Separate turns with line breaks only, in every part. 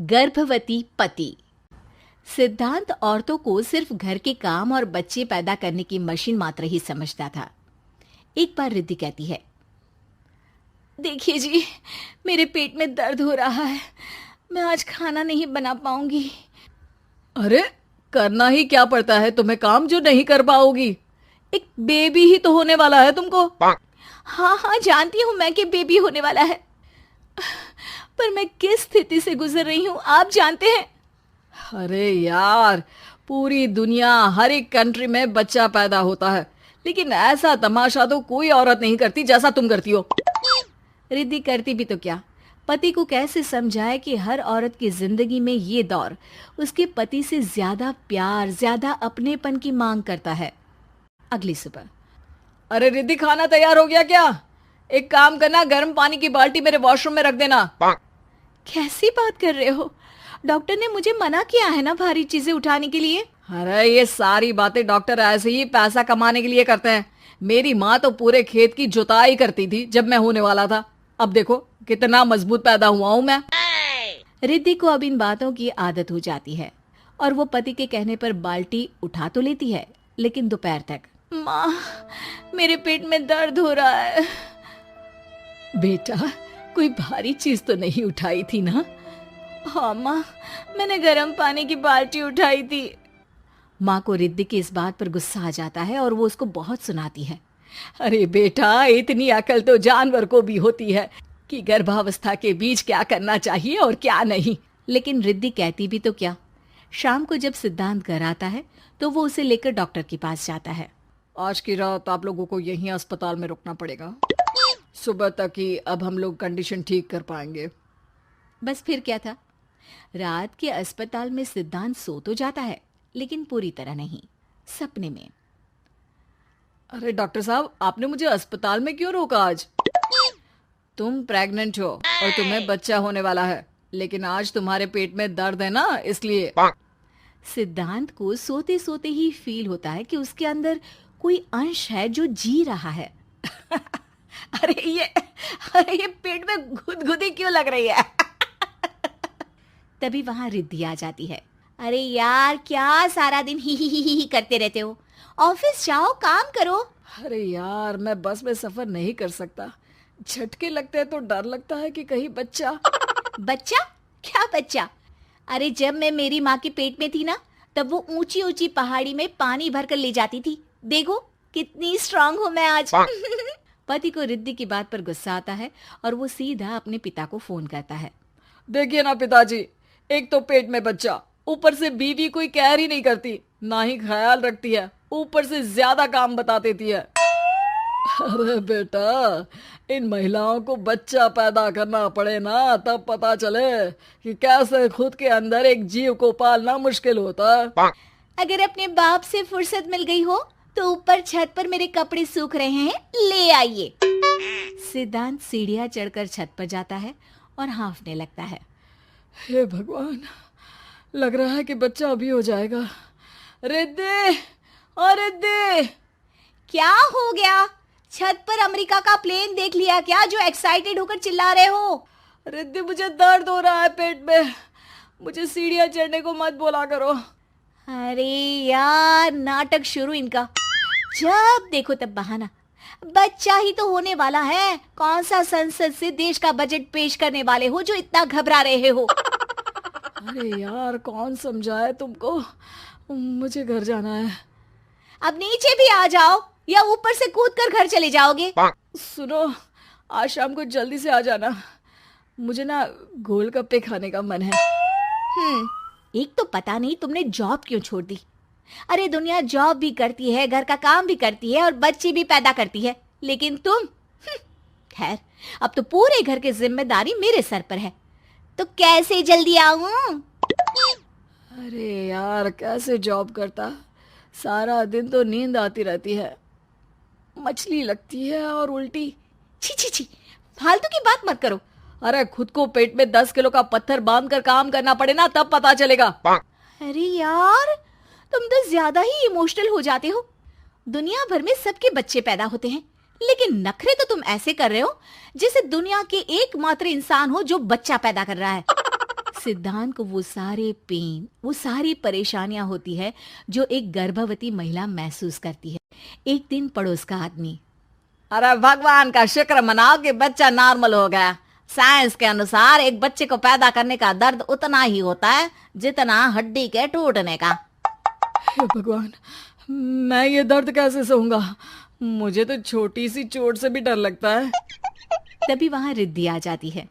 गर्भवती पति। सिद्धांत औरतों को सिर्फ घर के काम और बच्चे पैदा करने की मशीन मात्र ही समझता था। एक बार रिद्धि कहती है, देखिए जी, मेरे पेट में दर्द हो रहा है, मैं आज खाना नहीं बना पाऊंगी।
अरे करना ही क्या पड़ता है तुम्हें काम जो नहीं कर पाओगी? एक बेबी ही तो होने वाला है तुमको।
हाँ हाँ, जानती हूँ मैं कि बेबी होने वाला है, पर मैं किस स्थिति से गुजर रही हूँ आप जानते हैं।
अरे यार, पूरी दुनिया हर एक कंट्री में बच्चा पैदा होता है, लेकिन ऐसा तमाशा तो कोई औरत नहीं करती जैसा तुम करती हो।
रिद्धि करती भी तो क्या, पति को कैसे समझाए कि हर औरत की जिंदगी में ये दौर उसके पति से ज्यादा प्यार, ज्यादा अपनेपन की मांग करता है। अगली सुबह,
अरे रिद्धि, खाना तैयार हो गया क्या? एक काम करना, गर्म पानी की बाल्टी मेरे वॉशरूम में रख देना।
कैसी बात कर रहे हो? डॉक्टर ने मुझे मना किया है ना भारी चीजें उठाने के लिए।
अरे ये सारी बातें डॉक्टर ऐसे ही पैसा कमाने के लिए करते हैं। मेरी माँ तो पूरे खेत की जुताई करती थी जब मैं होने वाला था। अब देखो कितना मजबूत पैदा हुआ हूँ मैं।
रिद्धि को अब इन बातों की आदत हो जाती है और वो पति के कहने पर बाल्टी उठा तो लेती है, लेकिन दोपहर तक। माँ, मेरे पेट में दर्द हो रहा है।
बेटा, कोई भारी चीज तो नहीं उठाई थी ना?
हाँ माँ, मैंने गर्म पानी की बाल्टी उठाई थी। माँ को रिद्धि की इस बात पर गुस्सा आ जाता है और वो उसको बहुत सुनाती है।
अरे बेटा, इतनी अकल तो जानवर को भी होती है कि गर्भावस्था के बीच क्या करना चाहिए और क्या नहीं।
लेकिन रिद्धि कहती भी तो क्या। शाम को जब सिद्धांत घर आता है तो वो उसे लेकर डॉक्टर के पास जाता है।
आज की रात आप लोगों को यहीं अस्पताल में रुकना पड़ेगा, सुबह तक ही अब हम लोग कंडीशन ठीक कर पाएंगे।
बस फिर क्या था, रात के अस्पताल में सिद्धांत सो तो जाता है, लेकिन पूरी तरह नहीं, सपने में।
अरे डॉक्टर साहब, आपने मुझे अस्पताल में क्यों रोका आज? तुम प्रेग्नेंट हो और तुम्हें बच्चा होने वाला है, लेकिन आज तुम्हारे पेट में दर्द है ना, इसलिए।
सिद्धांत को सोते सोते ही फील होता है कि उसके अंदर कोई अंश है जो जी रहा है।
अरे ये पेट में गुदगुदी क्यों लग रही है?
तभी वहां रिद्धि आ जाती है। अरे यार, क्या सारा दिन ही करते रहते हो? ऑफिस जाओ, काम करो।
अरे यार, मैं बस में सफर नहीं कर सकता। झटके लगते हैं तो डर लगता है कि कहीं बच्चा।
बच्चा? क्या बच्चा? अरे जब मैं मेरी माँ के पेट में थी ना, तब वो ऊंची ऊंची पहाड़ी में पानी भरकर ले जाती थी। देखो कितनी स्ट्रांग हूँ मैं आज। पति को रिद्धि की बात पर गुस्सा आता है और वो सीधा अपने पिता को फोन करता है।
देखिए ना पिताजी, एक तो पेट में बच्चा, ऊपर से बीवी कोई केयर ही नहीं करती, ना ही ख्याल रखती है, ऊपर से ज्यादा काम बता देती है। अरे बेटा, इन महिलाओं को बच्चा पैदा करना पड़े ना, तब पता चले कि कैसे खुद के अंदर एक जीव को पालना मुश्किल होता है।
अगर अपने बाप से फुर्सत मिल गई हो तो ऊपर छत पर मेरे कपड़े सूख रहे हैं, ले आइए। सिद्धांत सीढ़ियां चढ़कर छत पर जाता है और हाँफने लगता है।
हे भगवान, लग रहा है कि बच्चा अभी हो जाएगा। रिद्धि, और रिद्धि।
क्या हो गया? छत पर अमेरिका का प्लेन देख लिया क्या जो एक्साइटेड होकर चिल्ला रहे हो?
रिद्धि, मुझे दर्द हो रहा है पेट में, मुझे सीढ़ियां चढ़ने को मत बोला करो।
अरे यार, नाटक शुरू इनका। जब देखो तब बहाना। बच्चा ही तो होने वाला है, कौन सा संसद से देश का बजट पेश करने वाले हो जो इतना घबरा रहे हो?
अरे यार, कौन समझाए तुमको, मुझे घर जाना है।
अब नीचे भी आ जाओ या ऊपर से कूद कर घर चले जाओगे?
सुनो, आज शाम को जल्दी से आ जाना, मुझे ना गोलगप्पे खाने का मन है।
एक तो पता नहीं तुमने जॉब क्यों छोड़ दी। अरे दुनिया जॉब भी करती है, घर का काम भी करती है और बच्चे भी पैदा करती है, लेकिन तुम। खैर, अब तो पूरे घर की जिम्मेदारी मेरे सर पर है, तो कैसे जल्दी आऊं?
अरे यार, कैसे जॉब करता, सारा दिन तो नींद आती रहती है, मछली लगती है और उल्टी।
छी छी छी, फालतू की बात मत करो।
अरे खुद को पेट में 10 किलो का पत्थर बांध कर काम करना पड़े ना, तब पता चलेगा।
अरे यार, तुम तो ज्यादा ही इमोशनल हो जाते हो। दुनिया भर में सबके बच्चे पैदा होते हैं, लेकिन नखरे तो तुम ऐसे कर रहे हो जैसे दुनिया के एकमात्र इंसान हो जो बच्चा पैदा कर रहा है। सिद्धांत को वो सारे पेन, वो सारी परेशानियां होती है जो एक गर्भवती महिला महसूस करती है। एक दिन पड़ोस का आदमी,
अरे भगवान का शुक्र मनाओ कि बच्चा नॉर्मल हो गया। साइंस के अनुसार एक बच्चे को पैदा करने का दर्द उतना ही होता है जितना हड्डी के टूटने का।
हे भगवान, मैं ये दर्द कैसे सहूंगा? मुझे तो छोटी सी चोट से भी डर लगता है।
तभी वहां रिद्धि आ जाती है।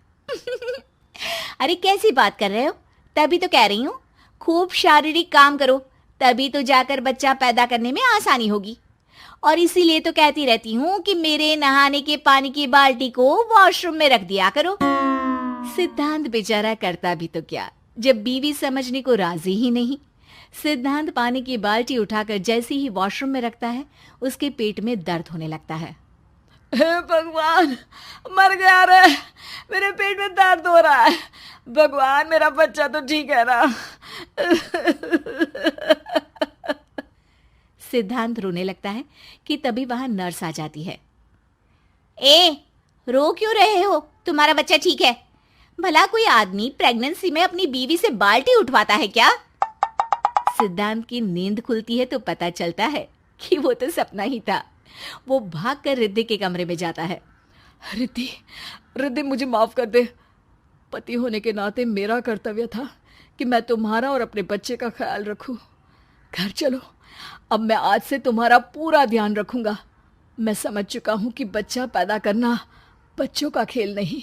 अरे कैसी बात कर रहे हो? तभी तो कह रही हूँ, खूब शारीरिक काम करो, तभी तो जाकर बच्चा पैदा करने में आसानी होगी। और इसीलिए तो कहती रहती हूँ कि मेरे नहाने के पानी की बाल्टी को वॉशरूम में रख दिया करो। सिद्धांत बेचारा करता भी तो क्या, जब बीवी समझने को राजी ही नहीं। सिद्धांत पानी की बाल्टी उठाकर जैसे ही वॉशरूम में रखता है, उसके पेट में दर्द होने लगता है।
हे भगवान, मर गया रे, मेरे पेट में दर्द हो रहा है। भगवान, मेरा बच्चा तो ठीक है ना?
सिद्धांत रोने लगता है कि तभी वहां नर्स आ जाती है। ए, रो क्यों रहे हो? तुम्हारा बच्चा ठीक है? भला कोई आदमी प्रेगनेंसी में अपनी बीवी से बाल्टी उठवाता है क्या? सिद्धांत की नींद खुलती है तो पता चलता है कि वो तो सपना ही था। वो भागकर रिद्धि के कमरे में जाता है।
रिद्धि, रिद्धि, मुझे माफ कर दे। पति होने के नाते मेरा कर्तव्य था कि मैं तुम्हारा और अपने बच्चे का ख्याल रखूं। घर चलो, अब मैं आज से तुम्हारा पूरा ध्यान रखूंगा। मैं समझ चुका हूं कि बच्चा पैदा करना बच्चों का खेल नहीं,